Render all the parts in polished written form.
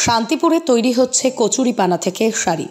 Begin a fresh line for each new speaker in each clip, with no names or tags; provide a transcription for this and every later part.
শান্তিপুরে তৈরি হচ্ছে কচুরিপানা থেকে শাড়ি।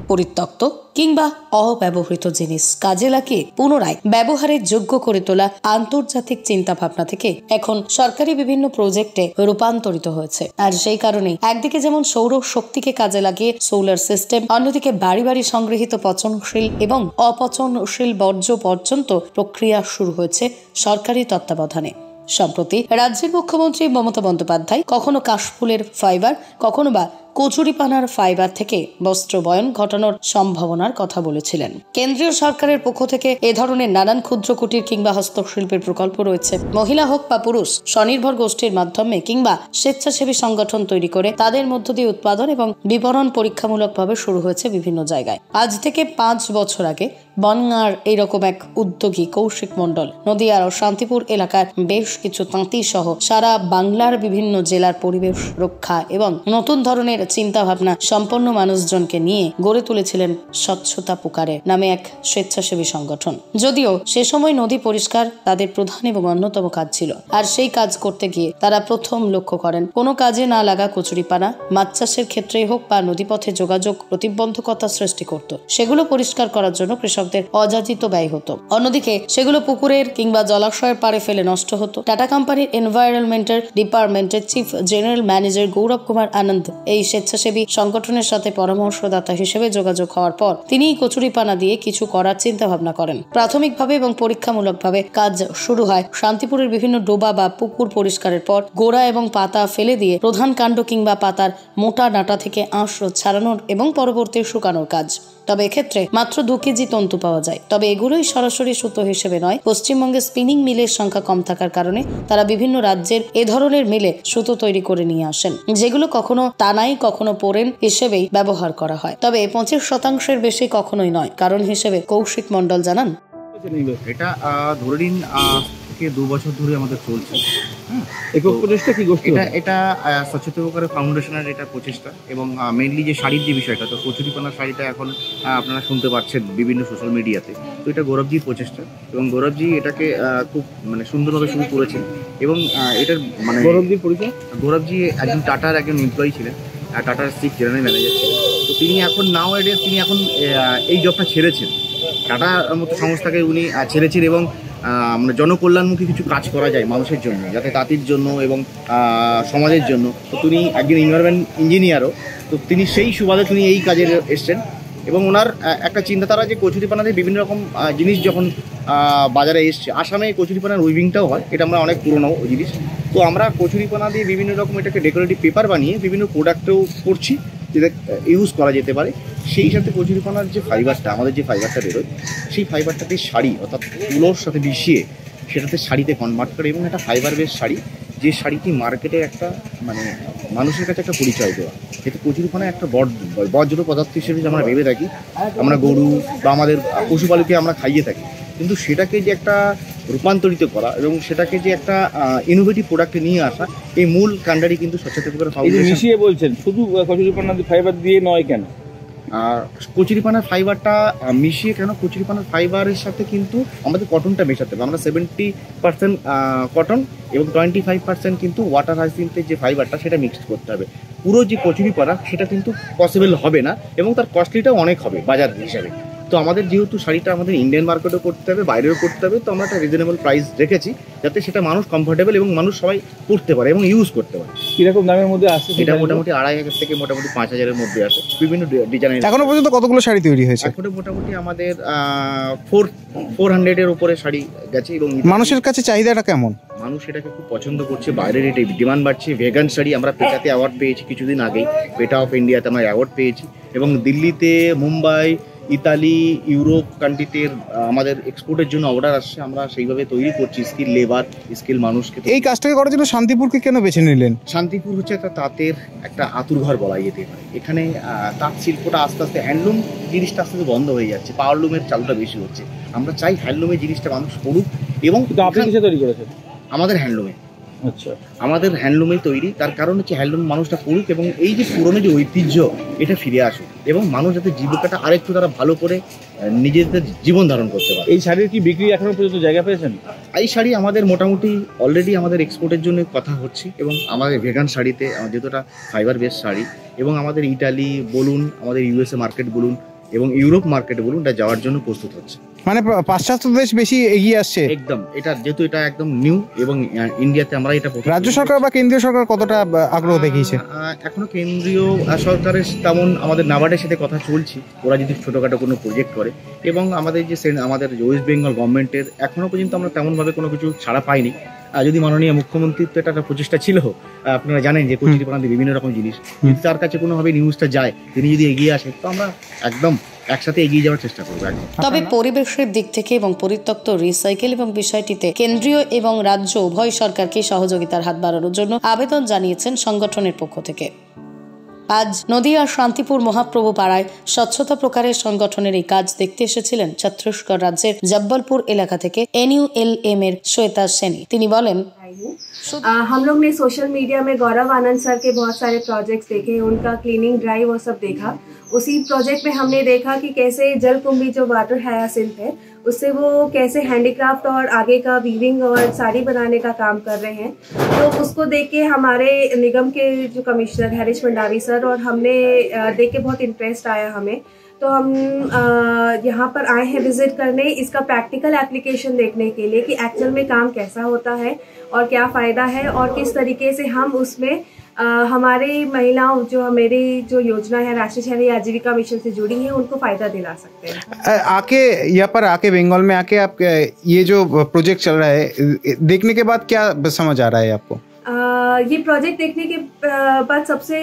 পরিত্যক্ত কিংবা অব্যবহৃত জিনিস কাজে লাগিয়ে পুনরায় ব্যবহারের যোগ্য করে তোলা আন্তর্জাতিক চিন্তা ভাবনা থেকে এখন সরকারি বিভিন্ন প্রজেক্টে রূপান্তরিত হয়েছে। আর সেই কারণে একদিকে যেমন সৌর শক্তিকে কাজে লাগিয়ে সোলার সিস্টেম, অন্যদিকে বাড়ি বাড়ি সংগৃহীত পচনশীল এবং অপচনশীল বর্জ্য পর্যন্ত প্রক্রিয়া শুরু হয়েছে সরকারি তত্ত্বাবধানে। সম্প্রতি রাজ্যের মুখ্যমন্ত্রী মমতা বন্দ্যোপাধ্যায় কখনো কাশফুলের ফাইবার, কখনো বা কচুরিপানার ফাইবার থেকে বস্ত্র বয়ন ঘটানোর সম্ভাবনার কথা বলেছিলেন। কেন্দ্রীয় সরকারের পক্ষ থেকে এ ধরনের নানান ক্ষুদ্র কুটির কিংবা হস্তশিল্পের প্রকল্প রয়েছে। মহিলা হোক বা পুরুষ, স্বনির্ভর গোষ্ঠীর মাধ্যমে কিংবা স্বেচ্ছাসেবী সংগঠন তৈরি করে তাদের মধ্য দিয়ে উৎপাদন এবং বিপণন পরীক্ষামূলকভাবে শুরু হয়েছে বিভিন্ন জায়গায়। আজ থেকে 5 বছর আগে বনগাঁর এইরকম এক উদ্যোগী কৌশিক মণ্ডল নদিয়ার ও শান্তিপুর এলাকার বেশ কিছু তাঁতি সহ সারা বাংলার বিভিন্ন জেলার পরিবেশ রক্ষা এবং নতুন ধরনের চিন্তা ভাবনা সম্পন্ন মানুষজনকে নিয়ে গড়ে তুলেছিলেন স্বচ্ছতা পুকারে নামে এক স্বেচ্ছাসেবী সংগঠন। যদিও সে সময় নদী পরিষ্কার তাদের প্রধান এবং অন্যতম কাজ ছিল, আর সেই কাজ করতে গিয়ে তারা প্রথম লক্ষ্য করেন কোনো কাজে না লাগা কচুরিপানা মাছ চাষের ক্ষেত্রেই হোক বা নদীপথে যোগাযোগ প্রতিবন্ধকতা সৃষ্টি করত। সেগুলো পরিষ্কার করার জন্য কৃষকদের অযাচিত ব্যয় হতো। অন্যদিকে সেগুলো পুকুরের কিংবা জলাশয়ের পাড়ে ফেলে নষ্ট হতো। টাটা কোম্পানির এনভায়রনমেন্টাল ডিপার্টমেন্টের চিফ জেনারেল ম্যানেজার গৌরব কুমার আনন্দ এই স্বেচ্ছাসেবী সংগঠনের সাথে পরামর্শদাতা হিসেবে যোগাযোগ হওয়ার পর তিনি কচুরিপানা দিয়ে কিছু করার চিন্তা ভাবনা করেন। প্রাথমিকভাবে এবং পরীক্ষামূলকভাবে কাজ শুরু হয় শান্তিপুরের বিভিন্ন ডোবা বা পুকুর পরিষ্কারের পর গোড়া এবং পাতা ফেলে দিয়ে প্রধান কাণ্ড কিংবা পাতার মোটা ডাঁটা থেকে আঁশ ছাড়ানোর এবং পরবর্তী শুকানোর কাজ। তবে এক্ষেত্রে মাত্র 2 কেজি তন্তু পাওয়া যায়। তবে এগুলোই সরাসরি সুতো হিসেবে নয়। পশ্চিমবঙ্গে স্পিনিং মিলের সংখ্যা কম থাকার কারণে তারা বিভিন্ন রাজ্যের এ ধরনের মিলে সুতো তৈরি করে নিয়ে আসেন, যেগুলো কখনো টানাই কখনো পোরেন হিসেবেই ব্যবহার করা হয়। তবে 25% বেশি কখনোই নয়। কারণ হিসেবে কৌশিক মণ্ডল জানান,
এটা ধরে নিন 2 বছর ধরে আমাদের চলছে।
একক প্রচেষ্টা কি গোষ্ঠী?
এটা স্বচ্ছতা পুকারে ফাউন্ডেশনের এটা প্রচেষ্টা এবং মেইনলি যে শাড়ির যে বিষয়টা, তো কচুরিপানার শাড়িটা এখন আপনারা শুনতে পাচ্ছেন বিভিন্ন সোশ্যাল মিডিয়াতে। তো এটা গৌরবজির প্রচেষ্টা এবং গৌরবজি এটাকে খুব সুন্দরভাবে শুরু করেছেন। এবং এটার
গৌরবজির পরিচয়,
গৌরবজি একজন টাটার একজন এমপ্লয়ি ছিলেন, টাটার চিফ জেনারেল ম্যানেজার ছিলেন। তো তিনি এখন তিনি এখন এই জবটা ছেড়েছেন, টাটার মতো সংস্থাকে উনি ছেড়েছেন এবং জনকল্যাণমুখী কিছু কাজ করা যায় মানুষের জন্য, যাতে তাঁতির জন্য এবং সমাজের জন্য। তো তিনি একজন এনভায়রনমেন্ট ইঞ্জিনিয়ারও, তো তিনি সেই সুবাদে তিনি এই কাজে এসছেন। এবং ওনার একটা চিন্তাধারা যে কচুরিপানাতে বিভিন্ন রকম জিনিস যখন বাজারে এসছে, আসামে কচুরিপানার উইভিংটাও হয়, এটা আমরা অনেক পুরনো জিনিস। তো আমরা কচুরিপানা দিয়ে বিভিন্ন রকম এটাকে ডেকোরেটিভ পেপার বানিয়ে বিভিন্ন প্রোডাক্টেও করছি, যেটা ইউজ করা যেতে পারে। সেই সাথে কচুরিপানার যে ফাইবারটা, আমাদের যে ফাইবারটা বেরোয়, সেই ফাইবারটাকে শাড়ি অর্থাৎ তুলোর সাথে মিশিয়ে সেটাতে শাড়িতে কনভার্ট করে এবং একটা ফাইবার বেস শাড়ি, যে শাড়িটি মার্কেটে একটা মানুষের কাছে একটা পরিচয় দেওয়া। যেহেতু কচুরিপানা একটা বর্জ্য পদার্থ হিসেবে আমরা ভেবে থাকি, আমরা গরু বা আমাদের পশুপালককে আমরা খাইয়ে থাকি, কিন্তু সেটাকে যে একটা রূপান্তরিত করা এবং সেটাকে যে একটা ইনোভেটিভ প্রোডাক্টে নিয়ে আসা, এই মূল কাণ্ডারই কিন্তু স্বচ্ছতা পুকারে ফাউন্ডেশন।
মিশিয়ে বলছেন শুধু কচুরিপানা ফাইবার দিয়ে নয় কেন?
কচুরিপানার ফাইবারটা মিশিয়ে কেন? কচুরিপানার ফাইবারের সাথে কিন্তু আমাদের কটনটা মেশাতে হবে। আমরা 70% কটন এবং 25% কিন্তু ওয়াটার হাইসিন্থের যে ফাইবারটা সেটা মিক্সড করতে হবে। পুরো যে কচুরিপানা সেটা কিন্তু পসিবল হবে না এবং তার কস্টলিটাও অনেক হবে বাজার হিসাবে। তো আমাদের যেহেতু শাড়িটা আমাদের ইন্ডিয়ান মার্কেটও করতে হবে, বাইরেও করতে হবে, তো আমরা একটা রিজনেবল প্রাইস রেখেছি যাতে সেটা মানুষ কমফোর্টেবল এবং মানুষ সবাই পরতে পারে এবং ইউজ করতে পারে।
কিরকম দামের মধ্যে আসছে?
এটা মোটামুটি 2500 থেকে মোটামুটি 5000-এর মধ্যে আছে, বিভিন্ন ডিজাইনের।
এখনো পর্যন্ত কতগুলো শাড়ি তৈরি হয়েছে?
এখনো মোটামুটি আমাদের 400-এর উপরে শাড়ি গেছে। এবং
মানুষের কাছে চাহিদাটা কেমন?
মানুষ এটাকে খুব পছন্দ করছে, বাইরের এটা ডিমান্ড বাড়ছে। ভেগান শাড়ি আমরা পেটাতে অ্যাওয়ার্ড পেয়েছি কিছুদিন আগেই, পেটা অফ ইন্ডিয়াতে আমরা অ্যাওয়ার্ড পেয়েছি। এবং দিল্লিতে, মুম্বাই, ইতালি, ইউরোপ কান্ট্রিতে আমাদের এক্সপোর্টের জন্য অর্ডার আসছে। আমরা সেইভাবে তৈরি করছি স্কিল লেবার, স্কিল মানুষকে।
এই কাজটাকে করার জন্য শান্তিপুরকে কেন বেছে নিলেন?
শান্তিপুর হচ্ছে একটা তাঁতের একটা আতুরঘর বলা যেতে পারে। এখানে তাঁত শিল্পটা আস্তে আস্তে, হ্যান্ডলুম জিনিসটা আস্তে আস্তে বন্ধ হয়ে যাচ্ছে, পাওয়ারলুমের চালটা বেশি হচ্ছে। আমরা চাই হ্যান্ডলুমের জিনিসটা মানুষ করুক। এবং
আপনি কিসে তৈরি করেছেন?
আমাদের হ্যান্ডলুমে
আচ্ছা,
আমাদের হ্যান্ডলুমেই তৈরি। তার কারণ হচ্ছে হ্যান্ডলুম মানুষটা করুক এবং এই যে পুরনো যে ঐতিহ্য এটা ফিরে আসুক এবং মানুষ যাতে জীবিকাটা আরেকটু তারা ভালো করে নিজেদের জীবন ধারণ করতে পারে।
এই শাড়ির কি বিক্রি এখনো পর্যন্ত জায়গা পেয়েছেন?
এই শাড়ি আমাদের মোটামুটি অলরেডি আমাদের এক্সপোর্টের জন্য কথা হচ্ছে এবং আমাদের ভেগান শাড়িতে যেহেতুটা ফাইবার বেস শাড়ি এবং আমাদের ইটালি বলুন, আমাদের ইউএসএ মার্কেট বলুন এবং ইউরোপ মার্কেট বলুন, এটা যাওয়ার জন্য প্রস্তুত হচ্ছে।
মানে পাশ্চাত্য দেশ বেশি এগিয়ে আসছে
একদম, এটা যেহেতু এটা একদম নিউ এবং ইন্ডিয়াতে আমরা এটা
রাজ্য সরকার বা কেন্দ্রীয় সরকার কতটা আগ্রহ দেখিয়েছে?
এখনো কেন্দ্রীয় সরকারের তেমন আমাদের নাবার্ডের সাথে কথা চলছে, ওরা যদি ছোটোখাটো কোনো প্রজেক্ট করে এবং আমাদের যে আমাদের ওয়েস্ট বেঙ্গল গভর্নমেন্টের এখনো পর্যন্ত আমরা তেমনভাবে কোনো কিছু ছাড়া পাইনি। যদি মাননীয় মুখ্যমন্ত্রীর তো একটা প্রচেষ্টা ছিল, আপনারা জানেন যে কচুরিপানাতে বিভিন্ন রকম জিনিস, যদি তার কাছে কোনোভাবে নিউজটা যায়, তিনি যদি এগিয়ে আসেন তো আমরা একদম একসাথে এগিয়ে যাওয়ার চেষ্টা করবো।
তবে পরিবেশের দিক থেকে এবং পরিত্যক্ত রিসাইকেল এবং বিষয়টিতে কেন্দ্রীয় এবং রাজ্য উভয় সরকারকে সহযোগিতার হাত বাড়ানোর জন্য আবেদন জানিয়েছেন সংগঠনের পক্ষ থেকে। আজ নদিয়ার শান্তিপুর মহাপ্রভু পাড়ায় স্বচ্ছতা প্রকারের সংগঠনের এই কাজ দেখতে এসেছিলেন ছত্তিশগড় রাজ্যের জব্বলপুর এলাকা থেকে NULM এর শ্বেতা সেনী। তিনি বলেন,
हम लोग ने सोशल मीडिया में गौरव आनंद सर के बहुत सारे प्रोजेक्ट्स देखे, उनका क्लीनिंग ड्राइव और सब देखा। उसी प्रोजेक्ट में हमने देखा कि कैसे जलकुंभी जो वाटर हायासिंथ है उससे वो कैसे हैंडीक्राफ्ट और आगे का वीविंग और साड़ी बनाने का काम कर रहे हैं। तो उसको देख के हमारे निगम के जो कमिश्नर हरीश मंडावी सर और हमने देख के बहुत इंटरेस्ट आया हमें। तो हम यहाँ पर आए हैं विजिट करने, इसका प्रैक्टिकल एप्लीकेशन देखने के लिए कि एक्चुअल में काम कैसा होता है और क्या फ़ायदा है और किस तरीके से हम उसमें हमारे महिलाओं जो मेरी जो योजना है राष्ट्रीय शहरी आजीविका मिशन से जुड़ी है उनको फ़ायदा दिला सकते हैं।
आके यहाँ पर आके बंगाल में आके आप ये जो प्रोजेक्ट चल रहा है देखने के बाद क्या समझ आ रहा है आपको?
ये प्रोजेक्ट देखने के बाद सबसे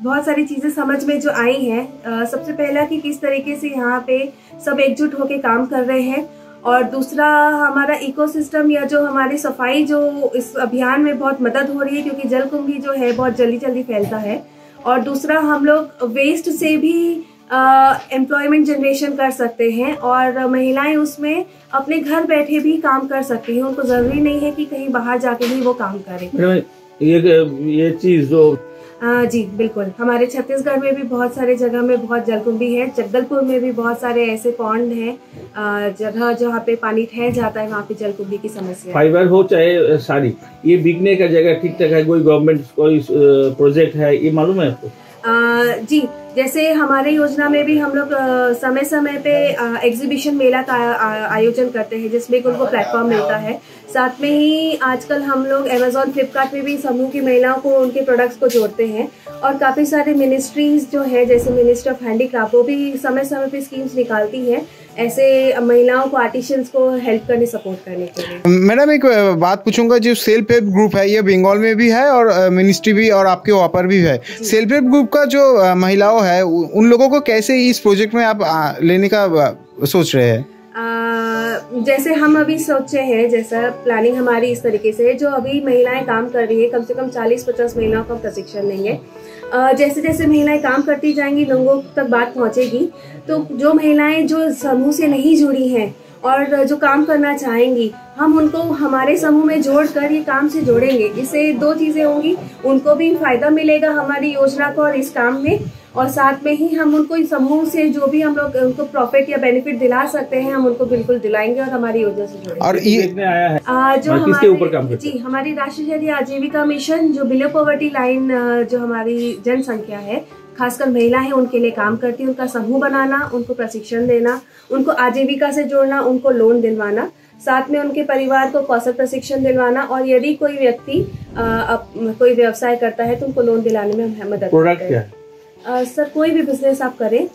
बहुत सारी चीज़ें समझ में जो आई हैं। सबसे पहला कि किस तरीके से यहाँ पे सब एकजुट होकर काम कर रहे हैं और दूसरा हमारा इकोसिस्टम या जो हमारी सफाई जो इस अभियान में बहुत मदद हो रही है क्योंकि जलकुंभी जो है बहुत जल्दी जल्दी फैलता है। और दूसरा हम लोग वेस्ट से भी एम्प्लॉयमेंट जनरेशन कर सकते हैं और महिलाएं उसमें अपने घर बैठे भी काम कर सकती हैं, उनको ज़रूरी नहीं है कि कहीं बाहर जाके ही वो काम करें।
ये चीज़ जो
जी बिल्कुल, हमारे छत्तीसगढ़ में भी बहुत सारे जगह में बहुत जलकुंभी है, जगदलपुर में भी बहुत सारे ऐसे पॉन्ड हैं, जगह जहाँ पे पानी ठहर जाता है वहाँ पे जलकुंभी की समस्या।
फाइबर हो चाहे साड़ी, ये बिकने का जगह ठीक ठाक है? कोई गवर्नमेंट कोई प्रोजेक्ट है ये मालूम है आपको?
जी, जैसे हमारे योजना में भी हम लोग समय समय पे एग्जीबिशन मेला का आयोजन करते हैं जिसमें उनको प्लेटफॉर्म मिलता है। साथ में ही आजकल हम लोग अमेज़ॉन फ्लिपकार्ट पे भी समूह की महिलाओं को उनके प्रोडक्ट्स को जोड़ते हैं और काफ़ी सारे मिनिस्ट्रीज जो है जैसे मिनिस्ट्री ऑफ हैंडीक्राफ्ट वो भी समय समय पे स्कीम्स निकालती है ऐसे महिलाओं को आर्टिशंस को हेल्प करने सपोर्ट करने के लिए।
मैडम एक बात पूछूंगा, जो सेल्फ हेल्प ग्रुप है ये बंगाल में भी है और मिनिस्ट्री भी और आपके वहाँ पर भी है। सेल्फ हेल्प ग्रुप का जो महिलाओं है उन लोगों को कैसे इस प्रोजेक्ट में आप लेने का सोच रहे हैं?
जैसे हम अभी सोचे हैं, जैसा प्लानिंग हमारी इस तरीके से है, जो अभी महिलाएं काम कर रही है कम से कम 40-50 महिलाओं को प्रशिक्षण देंगे। जैसे जैसे महिलाएं काम करती जाएंगी लोगों तक बात पहुंचेगी, तो जो महिलाएं जो समूह से नहीं जुड़ी हैं और जो काम करना चाहेंगी हम उनको हमारे समूह में जोड़कर ये काम से जोड़ेंगे। इससे दो चीज़ें होंगी, उनको भी फायदा मिलेगा हमारी योजना को और इस काम में, और साथ में ही हम उनको इस समूह से जो भी हम लोग उनको प्रॉफिट या बेनिफिट दिला सकते हैं हम उनको बिल्कुल दिलाएंगे और हमारी योजना से जोड़ेंगे।
और ये
आया है
जो हमारे ऊपर काम करते हैं? जी, हमारी राष्ट्रीय शहरी आजीविका मिशन जो बिलो पॉवर्टी लाइन जो हमारी जनसंख्या है खासकर महिला है उनके लिए काम करती है। उनका समूह बनाना, उनको प्रशिक्षण देना, उनको आजीविका से जोड़ना, उनको लोन दिलवाना, साथ में उनके परिवार को कौशल प्रशिक्षण दिलवाना और यदि कोई व्यक्ति कोई व्यवसाय करता है तो उनको लोन दिलाने में हम मदद करते हैं। सर कोई भी बिजनेस आप करें,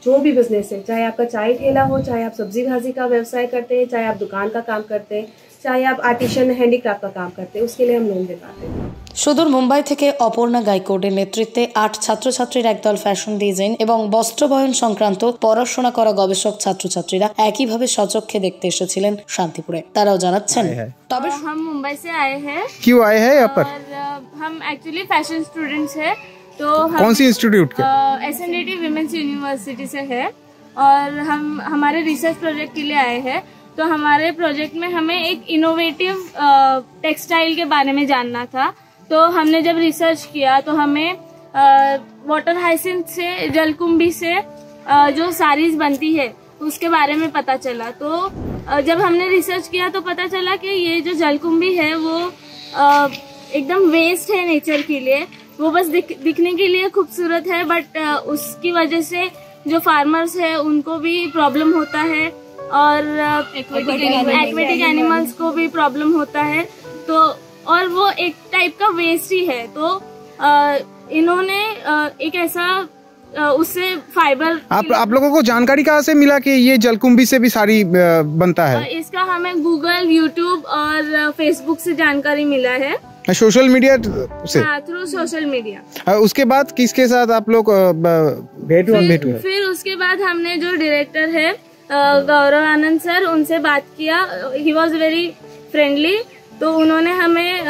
जो भी बिजनेस है, चाहे आपका चाय ठेला हो, चाहे आप सब्जी भाजी का व्यवसाय करते हैं, चाहे आप दुकान का काम करते हैं, चाहे आप आर्टिशन हैंडीक्राफ्ट का काम करते हैं, उसके लिए हम लोन दिलाते हैं।
সুদূর মুম্বাই থেকে অপর্ণা গাইকোডের নেতৃত্বে 8 ছাত্রছাত্রীর একদল ফ্যাশন ডিজাইন এবং বস্ত্রবয়ন সংক্রান্ত পড়াশোনা করা গবেষক ছাত্রছাত্রীরা একইভাবে সচক্ষে দেখতে এসেছিলেন শান্তিপুরে। তারাও জানাচ্ছেন,
তবে हम मुंबई से आए हैं।
क्यों आए हैं यहाँ पर?
हम एक्चुअली फैशन स्टूडेंट्स हैं। तो
कौन सी इंस्टीट्यूट के?
SNDT विमेंस यूनिवर्सिटी से है और हम हमारे रिसर्च प्रोजेक्ट के लिए आए हैं। तो हमारे प्रोजेक्ट में हमें एक इनोवेटिव टेक्सटाइल के बारे में जानना था। तो हमने जब रिसर्च किया तो हमें वाटर हाइसिंथ से, जलकुंभी से जो साड़ीज बनती है उसके बारे में पता चला। तो जब हमने रिसर्च किया तो पता चला कि ये जो जलकुंभी है वो एकदम वेस्ट है नेचर के लिए, वो बस दिखने के लिए खूबसूरत है, बट उसकी वजह से जो फार्मर्स है उनको भी प्रॉब्लम होता है और एक्वेटिक एनिमल्स को भी प्रॉब्लम होता है। तो और वो एक टाइप का वेस्ट ही है। तो इन्होंने एक ऐसा उससे फाइबर।
आप लोगों को जानकारी कहाँ से मिला कि ये जलकुंभी से भी साड़ी बनता है?
इसका हमें गूगल, यूट्यूब और फेसबुक से जानकारी मिला है।
सोशल मीडिया से?
हाँ, थ्रू सोशल मीडिया।
उसके बाद किसके साथ आप लोग भेंट हुए?
फिर उसके बाद हमने जो डायरेक्टर है गौरव आनंद सर, उनसे बात किया। He was very friendly. तो उन्होंने हमें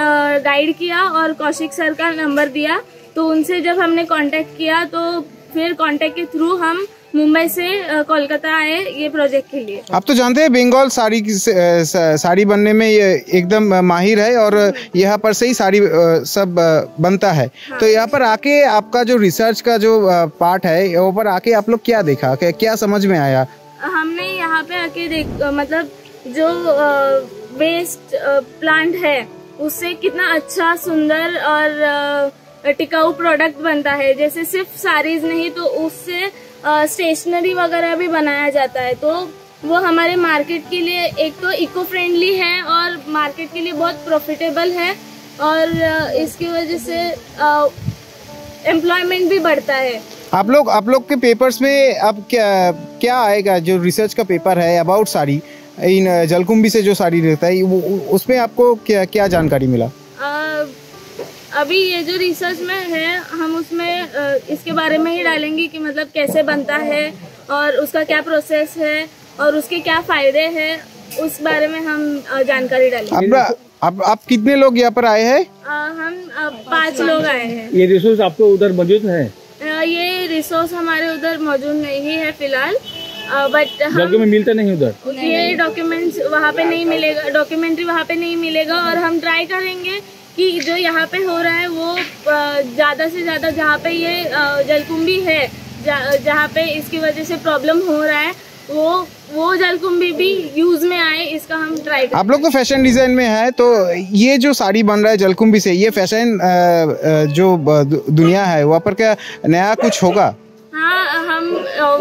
गाइड किया और कौशिक सर का नंबर दिया। तो उनसे जब हमने कांटेक्ट किया तो फिर कांटेक्ट के थ्रू हम मुंबई से कोलकाता आए ये प्रोजेक्ट के लिए।
आप तो जानते हैं बंगाल साड़ी बनने में ये एकदम माहिर है और यहाँ पर से ही साड़ी सब बनता है। हाँ। तो यहाँ पर आके आपका जो रिसर्च का जो पार्ट है, यहाँ पर आके आप लोग क्या देखा, क्या समझ में आया?
हमने यहाँ पे आके मतलब जो वेस्ट प्लांट है उससे कितना अच्छा, सुंदर और टिकाऊ प्रोडक्ट बनता है। जैसे सिर्फ साड़ीज नहीं, तो उससे स्टेशनरी वगैरह भी बनाया जाता है। तो वो हमारे मार्केट के लिए एक तो इको फ्रेंडली है और मार्केट के लिए बहुत प्रॉफिटेबल है और इसकी वजह से एम्प्लॉयमेंट भी बढ़ता है।
आप लोग के पेपर्स में अब क्या आएगा? जो रिसर्च का पेपर है अबाउट साड़ी, इन जलकुंभी से जो साड़ी रहता है, उसमें आपको क्या जानकारी मिला?
अभी ये जो रिसर्च में है हम उसमें इसके बारे में ही डालेंगे कि मतलब कैसे बनता है और उसका क्या प्रोसेस है और उसके क्या फायदे हैं, उस बारे में हम जानकारी डालेंगे।
आप कितने लोग यहाँ पर आए हैं?
हम 5 लोग आए हैं।
ये रिसोर्स आपको उधर मौजूद है?
ये रिसोर्स हमारे उधर मौजूद नहीं है फिलहाल, बट
डॉक्यूमेंट मिलता नहीं उधर।
ये डॉक्यूमेंट्स वहाँ पे नहीं मिलेगा, डॉक्यूमेंट्री वहाँ पे नहीं मिलेगा। और हम ट्राई करेंगे कि जो यहाँ पे हो रहा है वो ज़्यादा से ज़्यादा, जहाँ पे ये जलकुंभी है, जहाँ पे इसकी वजह से प्रॉब्लम हो रहा है, वो जलकुंभी भी यूज में आए, इसका हम ट्राई करें।
आप लोग तो फैशन डिजाइन में है, तो ये जो साड़ी बन रहा है जलकुंभी से, ये फैशन जो दुनिया है वहाँ पर क्या नया कुछ होगा?
हाँ, हम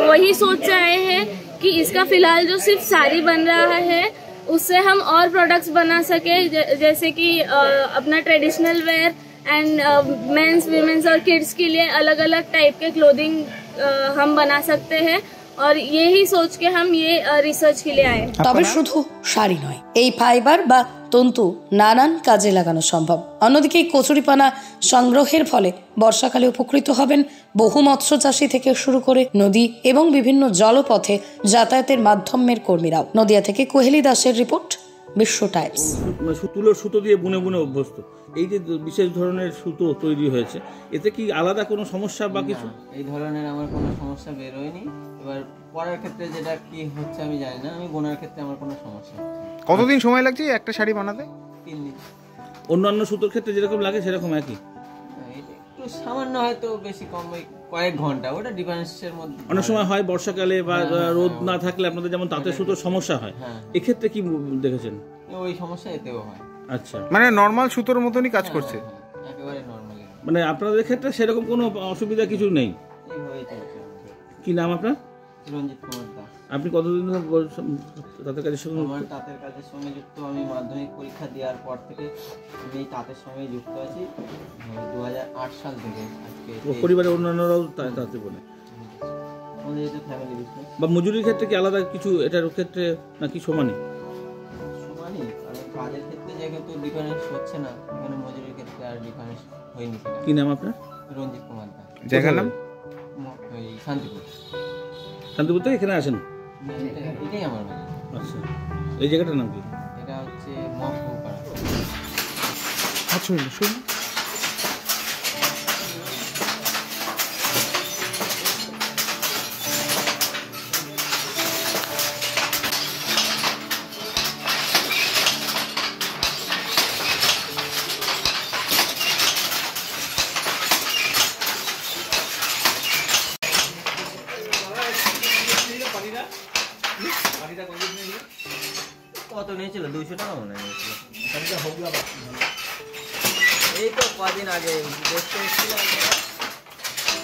वही सोच रहे हैं कि इसका फिलहाल जो सिर्फ साड़ी बन रहा है उससे हम और प्रोडक्ट्स बना सके, जैसे कि अपना traditional wear and men's, women's और किड्स के लिए अलग अलग टाइप के क्लोथिंग हम बना सकते हैं। और यही सोच के हम ये रिसार्च के लिए आए।
তবে শুধু শাড়ি নয়, এই ফাইবার বা তন্তু নানান কাজে লাগানো সম্ভব। অন্যদিকে এই কচুরিপানা সংগ্রহের ফলে বর্ষাকালে উপকৃত হবেন বহু মৎস্য চাষী থেকে শুরু করে নদী এবং বিভিন্ন জলপথে যাতায়াতের মাধ্যমের কর্মীরাও। নদিয়া থেকে কোহেলি দাসের রিপোর্ট, বিশ্ব টাইমস।
তুলোর সুতো দিয়ে বুনে বুনে অভ্যস্ত, এই যে বিশেষ ধরনের সুতো তৈরি হয়েছে, এতে কি আলাদা কোনো সমস্যা বা কিছু?
এই ধরনের আমার কোনো সমস্যা বের হয়নি। এবার পরার ক্ষেত্রে যেটা কি হচ্ছে আমি জানি না, আমি বোনার ক্ষেত্রে আমার কোনো সমস্যা হচ্ছে।
কতদিন সময় লাগছে একটা শাড়ি বানাতে?
3 দিন।
অন্যান্য সুতোর ক্ষেত্রে যেরকম লাগে সেরকম একই?
একটু সামান্য হয়তো বেশি কম, কয়েক ঘন্টা, ওটা ডিফারেন্সের মধ্যে।
অনেক সময় হয় বর্ষাকালে বা রোদ না থাকলে আপনাদের যেমন তাঁতের সুতোর সমস্যা হয়, এক্ষেত্রে কি দেখেছেন?
ওই সমস্যা এতেও হয়।
আচ্ছা,
মানে নরমাল সুতোর মতনই কাজ করছে,
একেবারে নরমালি।
মানে আপনাদের ক্ষেত্রে সেরকম কোনো অসুবিধা কিছু নেই?
এইভাবেই চলছে।
কি নাম আপনার?
রঞ্জিত কুমার দাস।
আপনি কতদিন তাঁতের কাজের সঙ্গে?
আমার তাঁতের কাজের সঙ্গে যুক্ত, আমি মাধ্যমিক পরীক্ষা দেওয়ার পর থেকে আমি তাঁতের সঙ্গে যুক্ত আছি 2008 সাল থেকে। আজকে
পরিবারের অন্যান্যরাও তাঁতে বলে?
আমাদের এটা ফ্যামিলি বিজনেস।
বা মজুরির ক্ষেত্রে কি আলাদা কিছু এটার ক্ষেত্রে নাকি সমানই?
সমানই, কারণ কাজের ক্ষেত্রে যেহেতু ডিফারেন্স হচ্ছে না, এখানে মজুরির ক্ষেত্রে আর ডিফারেন্স হয়নি।
কি নাম আপনার?
রঞ্জিত কুমার দাস।
জায়গার নাম?
শান্তিপুর।
শান্তিপুর থেকে এখানে আসেন?
এটাই আমার বাড়ি।
আচ্ছা, এই জায়গাটার নাম কি?
এটা হচ্ছে মহকুপাড়া।
আচ্ছা, শুনুন।
নিয়েছিল 200 টাকা মনে হয় নিয়েছিল। এই তো কদিন আগে দেখতে এসেছিলাম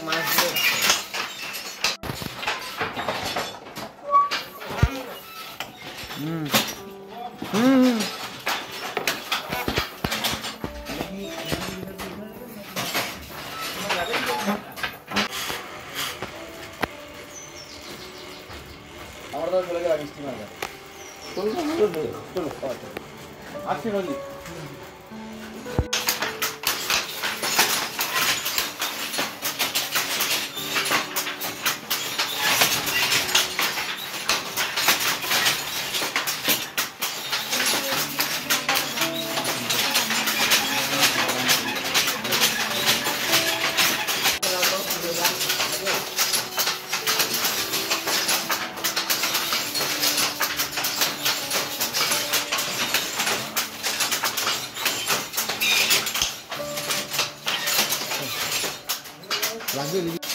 মাছ দিয়ে।
আমার তো চলে গেল মিষ্টি মাছ চলো আসছি নদী লাগবে